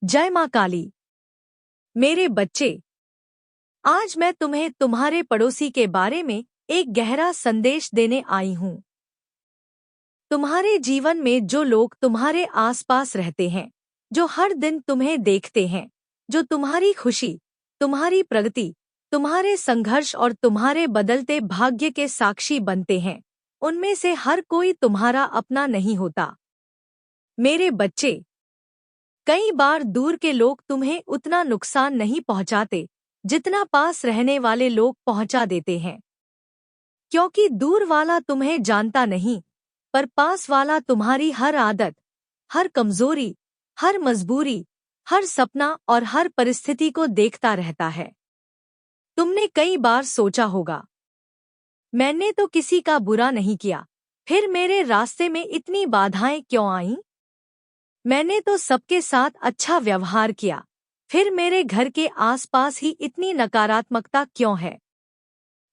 जय माँ काली। मेरे बच्चे, आज मैं तुम्हें तुम्हारे पड़ोसी के बारे में एक गहरा संदेश देने आई हूँ। तुम्हारे जीवन में जो लोग तुम्हारे आसपास रहते हैं, जो हर दिन तुम्हें देखते हैं, जो तुम्हारी खुशी, तुम्हारी प्रगति, तुम्हारे संघर्ष और तुम्हारे बदलते भाग्य के साक्षी बनते हैं, उनमें से हर कोई तुम्हारा अपना नहीं होता। मेरे बच्चे, कई बार दूर के लोग तुम्हें उतना नुकसान नहीं पहुंचाते जितना पास रहने वाले लोग पहुंचा देते हैं, क्योंकि दूर वाला तुम्हें जानता नहीं, पर पास वाला तुम्हारी हर आदत, हर कमजोरी, हर मजबूरी, हर सपना और हर परिस्थिति को देखता रहता है। तुमने कई बार सोचा होगा, मैंने तो किसी का बुरा नहीं किया, फिर मेरे रास्ते में इतनी बाधाएं क्यों आईं? मैंने तो सबके साथ अच्छा व्यवहार किया, फिर मेरे घर के आसपास ही इतनी नकारात्मकता क्यों है?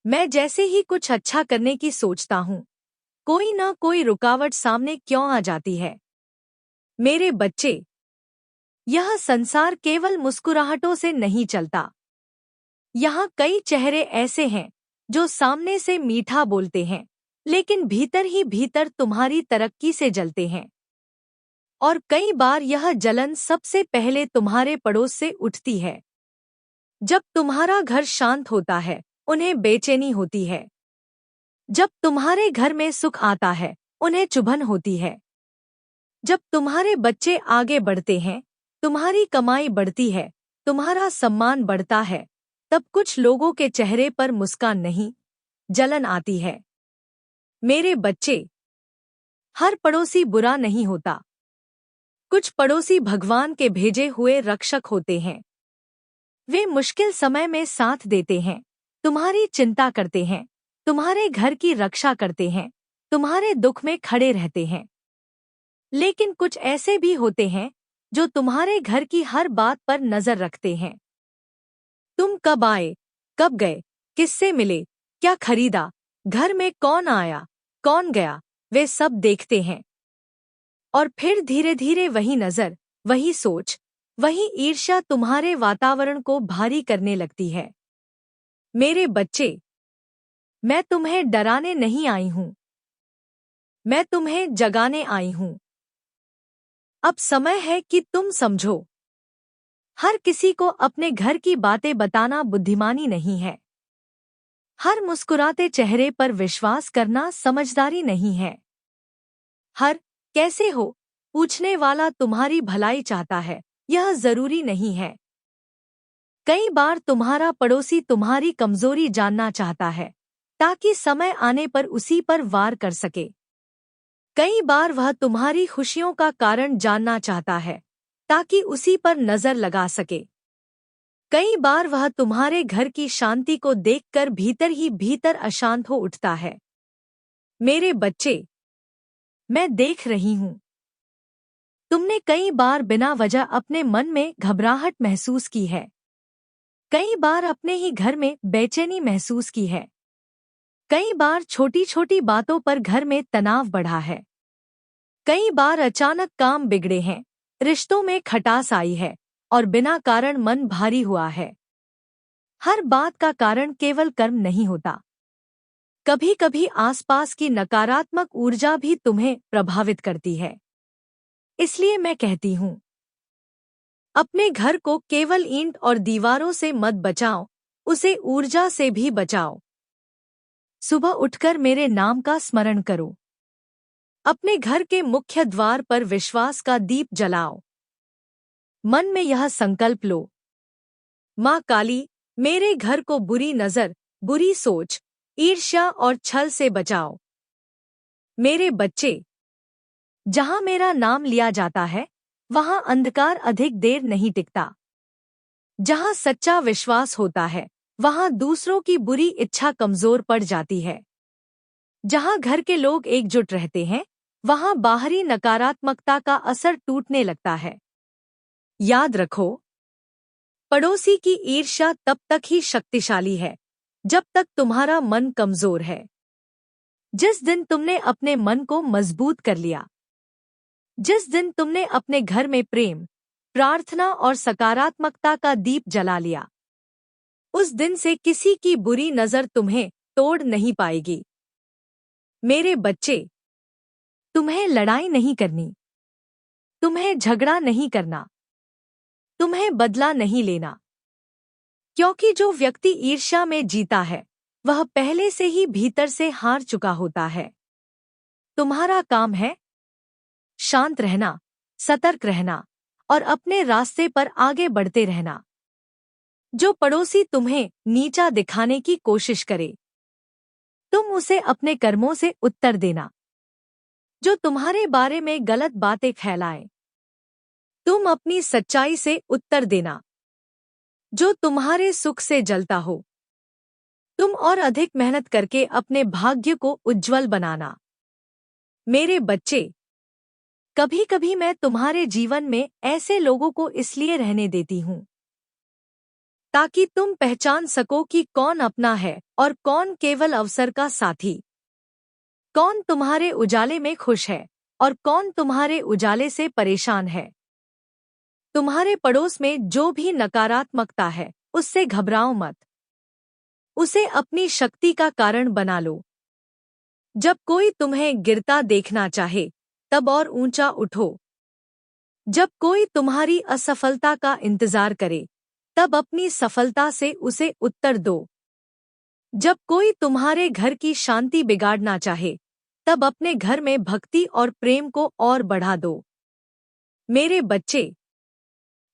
मैं जैसे ही कुछ अच्छा करने की सोचता हूँ, कोई ना कोई रुकावट सामने क्यों आ जाती है? मेरे बच्चे, यह संसार केवल मुस्कुराहटों से नहीं चलता। यहाँ कई चेहरे ऐसे हैं जो सामने से मीठा बोलते हैं, लेकिन भीतर ही भीतर तुम्हारी तरक्की से जलते हैं। और कई बार यह जलन सबसे पहले तुम्हारे पड़ोस से उठती है। जब तुम्हारा घर शांत होता है, उन्हें बेचैनी होती है। जब तुम्हारे घर में सुख आता है, उन्हें चुभन होती है। जब तुम्हारे बच्चे आगे बढ़ते हैं, तुम्हारी कमाई बढ़ती है, तुम्हारा सम्मान बढ़ता है, तब कुछ लोगों के चेहरे पर मुस्कान नहीं, जलन आती है। मेरे बच्चे, हर पड़ोसी बुरा नहीं होता। कुछ पड़ोसी भगवान के भेजे हुए रक्षक होते हैं। वे मुश्किल समय में साथ देते हैं, तुम्हारी चिंता करते हैं, तुम्हारे घर की रक्षा करते हैं, तुम्हारे दुख में खड़े रहते हैं। लेकिन कुछ ऐसे भी होते हैं जो तुम्हारे घर की हर बात पर नजर रखते हैं। तुम कब आए, कब गए, किससे मिले, क्या खरीदा, घर में कौन आया, कौन गया, वे सब देखते हैं। और फिर धीरे धीरे वही नजर, वही सोच, वही ईर्ष्या तुम्हारे वातावरण को भारी करने लगती है। मेरे बच्चे, मैं तुम्हें डराने नहीं आई हूं, मैं तुम्हें जगाने आई हूं। अब समय है कि तुम समझो, हर किसी को अपने घर की बातें बताना बुद्धिमानी नहीं है। हर मुस्कुराते चेहरे पर विश्वास करना समझदारी नहीं है। हर कैसे हो पूछने वाला तुम्हारी भलाई चाहता है, यह जरूरी नहीं है। कई बार तुम्हारा पड़ोसी तुम्हारी कमजोरी जानना चाहता है, ताकि समय आने पर उसी पर वार कर सके। कई बार वह तुम्हारी खुशियों का कारण जानना चाहता है, ताकि उसी पर नजर लगा सके। कई बार वह तुम्हारे घर की शांति को देखकर भीतर ही भीतर अशांत हो उठता है। मेरे बच्चे, मैं देख रही हूं, तुमने कई बार बिना वजह अपने मन में घबराहट महसूस की है। कई बार अपने ही घर में बेचैनी महसूस की है। कई बार छोटी छोटी बातों पर घर में तनाव बढ़ा है। कई बार अचानक काम बिगड़े हैं, रिश्तों में खटास आई है और बिना कारण मन भारी हुआ है। हर बात का कारण केवल कर्म नहीं होता। कभी कभी आसपास की नकारात्मक ऊर्जा भी तुम्हें प्रभावित करती है। इसलिए मैं कहती हूँ, अपने घर को केवल ईंट और दीवारों से मत बचाओ, उसे ऊर्जा से भी बचाओ। सुबह उठकर मेरे नाम का स्मरण करो। अपने घर के मुख्य द्वार पर विश्वास का दीप जलाओ। मन में यह संकल्प लो, माँ काली, मेरे घर को बुरी नजर, बुरी सोच, ईर्ष्या और छल से बचाओ। मेरे बच्चे, जहां मेरा नाम लिया जाता है, वहां अंधकार अधिक देर नहीं टिकता। जहां सच्चा विश्वास होता है, वहां दूसरों की बुरी इच्छा कमजोर पड़ जाती है। जहां घर के लोग एकजुट रहते हैं, वहां बाहरी नकारात्मकता का असर टूटने लगता है। याद रखो, पड़ोसी की ईर्ष्या तब तक ही शक्तिशाली है जब तक तुम्हारा मन कमजोर है। जिस दिन तुमने अपने मन को मजबूत कर लिया, जिस दिन तुमने अपने घर में प्रेम, प्रार्थना और सकारात्मकता का दीप जला लिया। उस दिन से किसी की बुरी नज़र तुम्हें तोड़ नहीं पाएगी। मेरे बच्चे, तुम्हें लड़ाई नहीं करनी, तुम्हें झगड़ा नहीं करना, तुम्हें बदला नहीं लेना, क्योंकि जो व्यक्ति ईर्ष्या में जीता है वह पहले से ही भीतर से हार चुका होता है। तुम्हारा काम है शांत रहना, सतर्क रहना और अपने रास्ते पर आगे बढ़ते रहना। जो पड़ोसी तुम्हें नीचा दिखाने की कोशिश करे, तुम उसे अपने कर्मों से उत्तर देना। जो तुम्हारे बारे में गलत बातें फैलाए, तुम अपनी सच्चाई से उत्तर देना। जो तुम्हारे सुख से जलता हो, तुम और अधिक मेहनत करके अपने भाग्य को उज्जवल बनाना। मेरे बच्चे, कभी कभी मैं तुम्हारे जीवन में ऐसे लोगों को इसलिए रहने देती हूँ ताकि तुम पहचान सको कि कौन अपना है और कौन केवल अवसर का साथी, कौन तुम्हारे उजाले में खुश है और कौन तुम्हारे उजाले से परेशान है। तुम्हारे पड़ोस में जो भी नकारात्मकता है उससे घबराओ मत, उसे अपनी शक्ति का कारण बना लो। जब कोई तुम्हें गिरता देखना चाहे तब और ऊंचा उठो। जब कोई तुम्हारी असफलता का इंतजार करे तब अपनी सफलता से उसे उत्तर दो। जब कोई तुम्हारे घर की शांति बिगाड़ना चाहे तब अपने घर में भक्ति और प्रेम को और बढ़ा दो। मेरे बच्चे,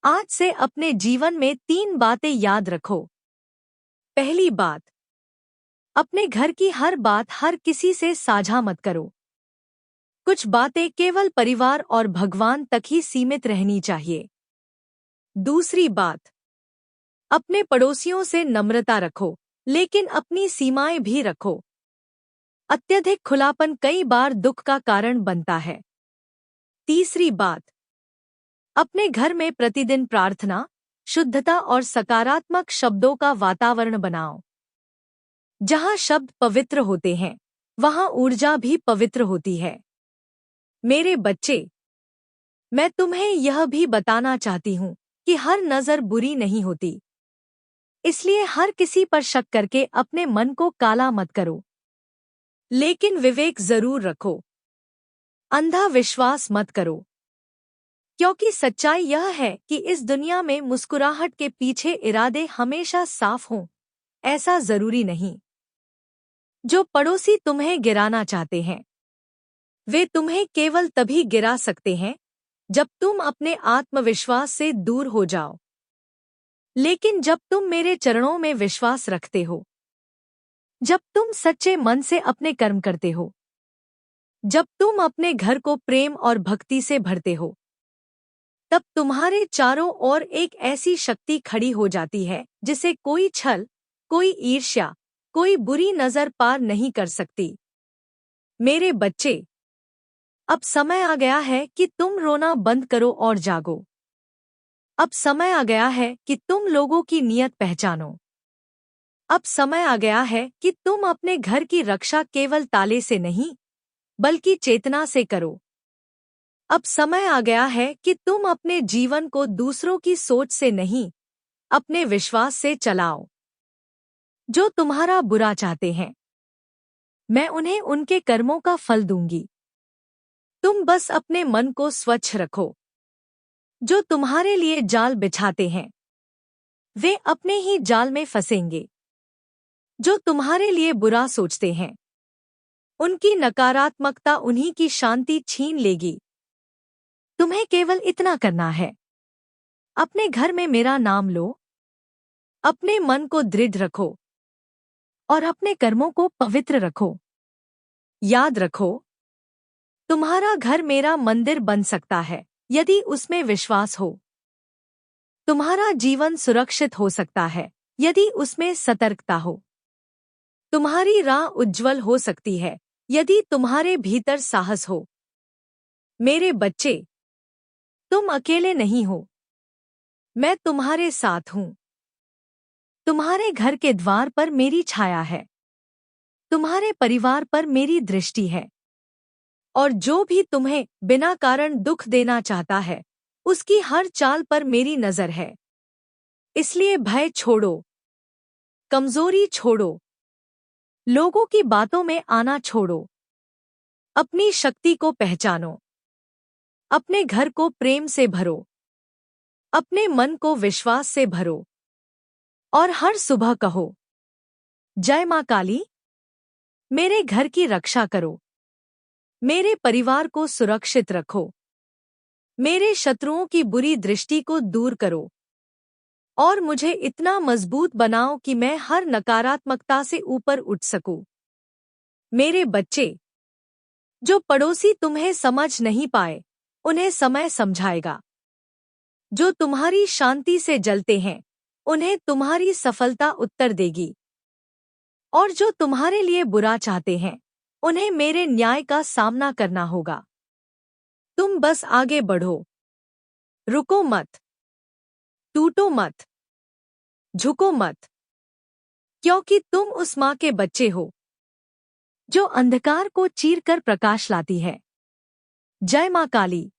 आज से अपने जीवन में 3 बातें याद रखो। पहली बात, अपने घर की हर बात हर किसी से साझा मत करो। कुछ बातें केवल परिवार और भगवान तक ही सीमित रहनी चाहिए। दूसरी बात, अपने पड़ोसियों से नम्रता रखो, लेकिन अपनी सीमाएं भी रखो। अत्यधिक खुलापन कई बार दुख का कारण बनता है। तीसरी बात, अपने घर में प्रतिदिन प्रार्थना, शुद्धता और सकारात्मक शब्दों का वातावरण बनाओ। जहाँ शब्द पवित्र होते हैं, वहाँ ऊर्जा भी पवित्र होती है। मेरे बच्चे, मैं तुम्हें यह भी बताना चाहती हूँ कि हर नज़र बुरी नहीं होती, इसलिए हर किसी पर शक करके अपने मन को काला मत करो। लेकिन विवेक जरूर रखो, अंधा विश्वास मत करो, क्योंकि सच्चाई यह है कि इस दुनिया में मुस्कुराहट के पीछे इरादे हमेशा साफ हों, ऐसा जरूरी नहीं। जो पड़ोसी तुम्हें गिराना चाहते हैं, वे तुम्हें केवल तभी गिरा सकते हैं जब तुम अपने आत्मविश्वास से दूर हो जाओ। लेकिन जब तुम मेरे चरणों में विश्वास रखते हो, जब तुम सच्चे मन से अपने कर्म करते हो, जब तुम अपने घर को प्रेम और भक्ति से भरते हो, तब तुम्हारे चारों ओर एक ऐसी शक्ति खड़ी हो जाती है जिसे कोई छल, कोई ईर्ष्या, कोई बुरी नजर पार नहीं कर सकती। मेरे बच्चे, अब समय आ गया है कि तुम रोना बंद करो और जागो। अब समय आ गया है कि तुम लोगों की नीयत पहचानो। अब समय आ गया है कि तुम अपने घर की रक्षा केवल ताले से नहीं, बल्कि चेतना से करो। अब समय आ गया है कि तुम अपने जीवन को दूसरों की सोच से नहीं, अपने विश्वास से चलाओ। जो तुम्हारा बुरा चाहते हैं, मैं उन्हें उनके कर्मों का फल दूंगी। तुम बस अपने मन को स्वच्छ रखो। जो तुम्हारे लिए जाल बिछाते हैं, वे अपने ही जाल में फंसेंगे। जो तुम्हारे लिए बुरा सोचते हैं, उनकी नकारात्मकता उन्हीं की शांति छीन लेगी। तुम्हें केवल इतना करना है, अपने घर में मेरा नाम लो, अपने मन को दृढ़ रखो और अपने कर्मों को पवित्र रखो। याद रखो, तुम्हारा घर मेरा मंदिर बन सकता है यदि उसमें विश्वास हो। तुम्हारा जीवन सुरक्षित हो सकता है यदि उसमें सतर्कता हो। तुम्हारी राह उज्जवल हो सकती है यदि तुम्हारे भीतर साहस हो। मेरे बच्चे, तुम अकेले नहीं हो, मैं तुम्हारे साथ हूँ। तुम्हारे घर के द्वार पर मेरी छाया है, तुम्हारे परिवार पर मेरी दृष्टि है। और जो भी तुम्हें बिना कारण दुख देना चाहता है, उसकी हर चाल पर मेरी नजर है। इसलिए भय छोड़ो, कमजोरी छोड़ो, लोगों की बातों में आना छोड़ो। अपनी शक्ति को पहचानो। अपने घर को प्रेम से भरो। अपने मन को विश्वास से भरो। और हर सुबह कहो, जय मां काली, मेरे घर की रक्षा करो। मेरे परिवार को सुरक्षित रखो। मेरे शत्रुओं की बुरी दृष्टि को दूर करो। और मुझे इतना मजबूत बनाओ कि मैं हर नकारात्मकता से ऊपर उठ सकूं। मेरे बच्चे, जो पड़ोसी तुम्हें समझ नहीं पाए, उन्हें समय समझाएगा। जो तुम्हारी शांति से जलते हैं, उन्हें तुम्हारी सफलता उत्तर देगी। और जो तुम्हारे लिए बुरा चाहते हैं, उन्हें मेरे न्याय का सामना करना होगा। तुम बस आगे बढ़ो। रुको मत, टूटो मत, झुको मत, क्योंकि तुम उस मां के बच्चे हो जो अंधकार को चीरकर प्रकाश लाती है। जय मां काली।